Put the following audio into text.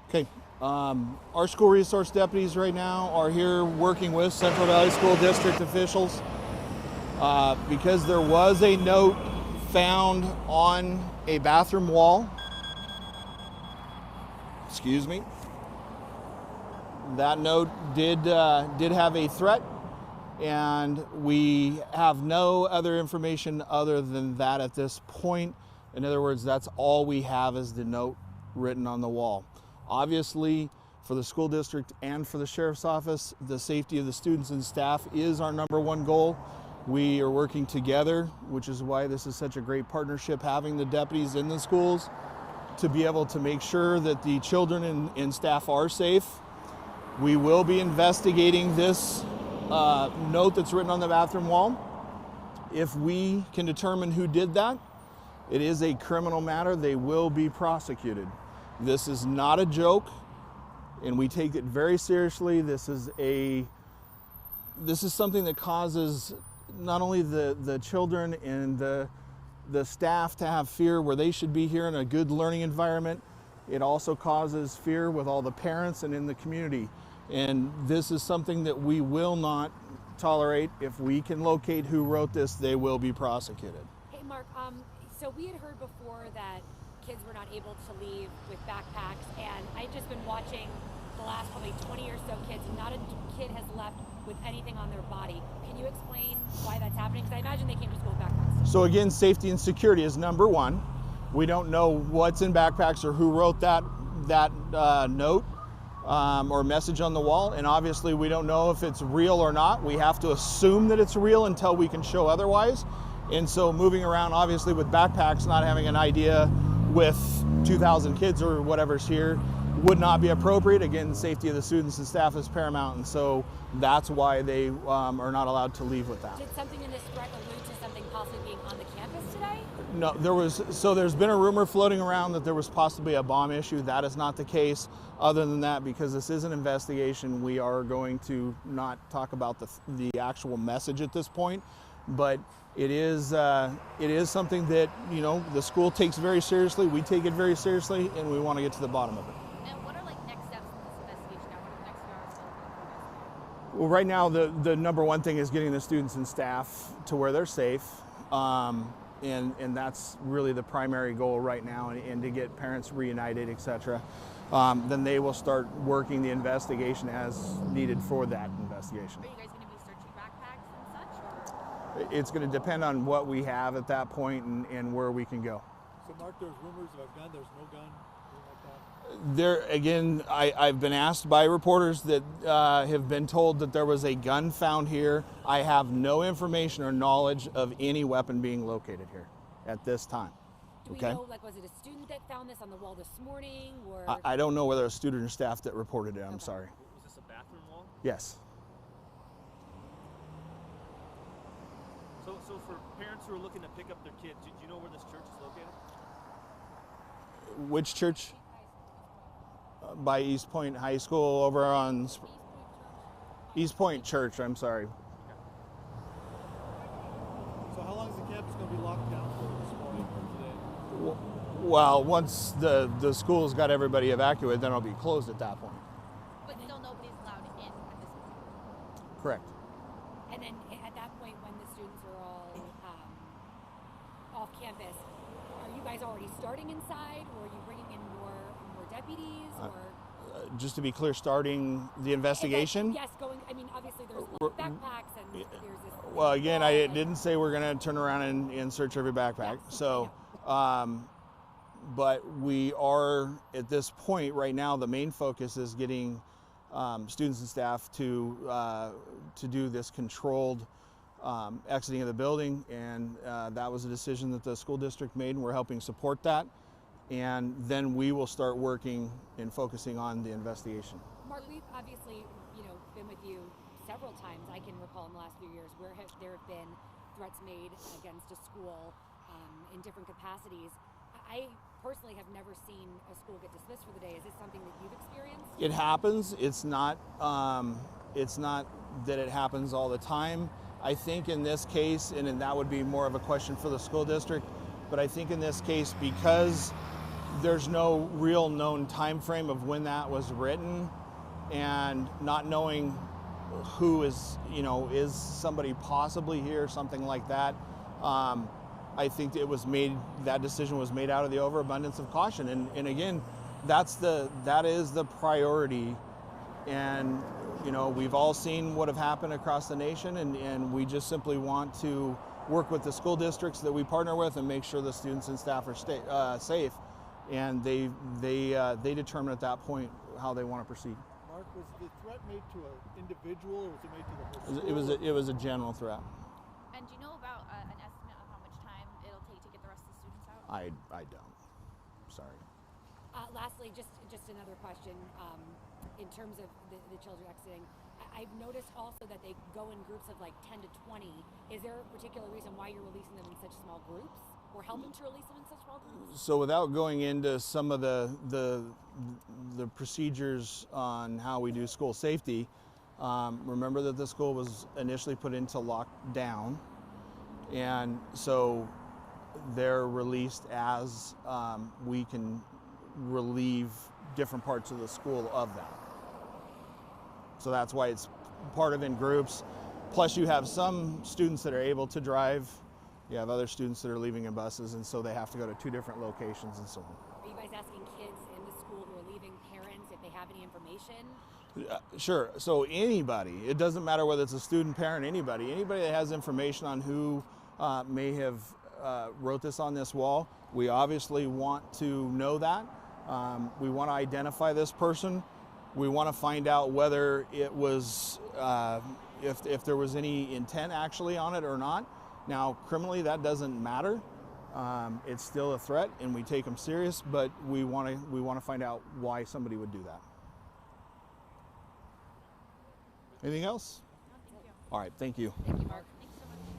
Okay. Our school resource deputies right now are here working with Central Valley School District officials because there was a note found on a bathroom wall. Excuse me. That note did have a threat, and we have no other information other than that at this point. In other words, that's all we have is the note written on the wall. Obviously, for the school district and for the sheriff's office, the safety of the students and staff is our number one goal. We are working together, which is why this is such a great partnership, having the deputies in the schools to be able to make sure that the children and staff are safe. We will be investigating this note that's written on the bathroom wall. If we can determine who did that, it is a criminal matter. They will be prosecuted. This is not a joke, and we take it very seriously. This is something that causes not only the children and the staff to have fear where they should be here in a good learning environment. It also causes fear with all the parents and in the community. And this is something that we will not tolerate. If we can locate who wrote this, they will be prosecuted. Hey, Mark, so we had heard before that kids were not able to leave with backpacks, and I've just been watching the last probably 20 or so kids, and not a kid has left with anything on their body. Can you explain why that's happening? Because I imagine they came to school with backpacks. So again, safety and security is number one. We don't know what's in backpacks or who wrote that note or message on the wall, and obviously we don't know if it's real or not. We have to assume that it's real until we can show otherwise. And so moving around, obviously with backpacks, not having an idea with 2,000 kids or whatever's here would not be appropriate. Again, the safety of the students and staff is paramount, and so that's why they are not allowed to leave with that. Did something in this threat allude to something possibly being on the campus today? No, there's been a rumor floating around that there was possibly a bomb issue. That is not the case. Other than that, because this is an investigation, we are going to not talk about the actual message at this point. But it is something that, you know, the school takes very seriously. We take it very seriously, and we want to get to the bottom of it. And what are next steps in this investigation now? What are the next steps? Well, right now the number one thing is getting the students and staff to where they're safe, and that's really the primary goal right now, and to get parents reunited, etc. Then they will start working the investigation as needed for that investigation. Are you guys going to be searching backpacks and such? Or? It's going to depend on what we have at that point and where we can go. So Mark, there's rumors of a gun, there's no gun, anything like that? There, again, I've been asked by reporters that have been told that there was a gun found here. I have no information or knowledge of any weapon being located here at this time. Do we know, was it a student that found this on the wall this morning, or? I don't know whether a student or staff that reported it. I'm sorry. Was this a bathroom wall? Yes. So for parents who are looking to pick up their kids, do you know where this church is located? Which church? By East Point High School over on East Point Church, I'm sorry. So how long is the campus going to be locked down for this morning or today? Well, once the school's got everybody evacuated, then it'll be closed at that point. But still nobody's allowed in at this point. Correct. And then at that point, when the students are all off campus, are you guys already starting inside, or are you bringing in more deputies, or? Just to be clear, starting the investigation? Yes, going. I mean, obviously there's a lot of backpacks, and there's this. Well, again, I didn't say we're going to turn around and search every backpack. Yes, so, but we are at this point right now. The main focus is getting students and staff to do this controlled exiting of the building, and that was a decision that the school district made, and we're helping support that. And then we will start working and focusing on the investigation. Mark, we've obviously, been with you several times. I can recall in the last few years where there have been threats made against a school in different capacities. I personally have never seen a school get dismissed for the day. Is this something that you've experienced? It happens. It's not that it happens all the time. I think in this case, and that would be more of a question for the school district, but I think in this case, because there's no real known time frame of when that was written, and not knowing who is, is somebody possibly here, something like that. I think that decision was made out of the overabundance of caution. And again, that is the priority. And, we've all seen what have happened across the nation, and we just simply want to work with the school districts that we partner with and make sure the students and staff are safe. And they determine at that point how they want to proceed. Mark, was the threat made to an individual, or was it made to the whole school? It was a general threat. And do you know about an estimate of how much time it'll take to get the rest of the students out? I don't. Sorry. Lastly, just another question. In terms of the children exiting, I've noticed also that they go in groups of like 10 to 20. Is there a particular reason why you're releasing them in such small groups, or helping to release them in such small groups? So without going into some of the procedures on how we do school safety, remember that the school was initially put into lockdown, and so they're released as we can relieve different parts of the school of that. So that's why it's part of in groups. Plus you have some students that are able to drive. You have other students that are leaving in buses, and so they have to go to 2 different locations and so on. Are you guys asking kids in the school who are leaving, parents, if they have any information? Sure. So anybody, it doesn't matter whether it's a student, parent, anybody that has information on who may have wrote this on this wall, we obviously want to know that. We want to identify this person. We want to find out whether it was, if there was any intent actually on it or not. Now, criminally, that doesn't matter. It's still a threat, and we take them serious. But we want to find out why somebody would do that. Anything else? No, thank you. All right. Thank you. Thank you, Mark.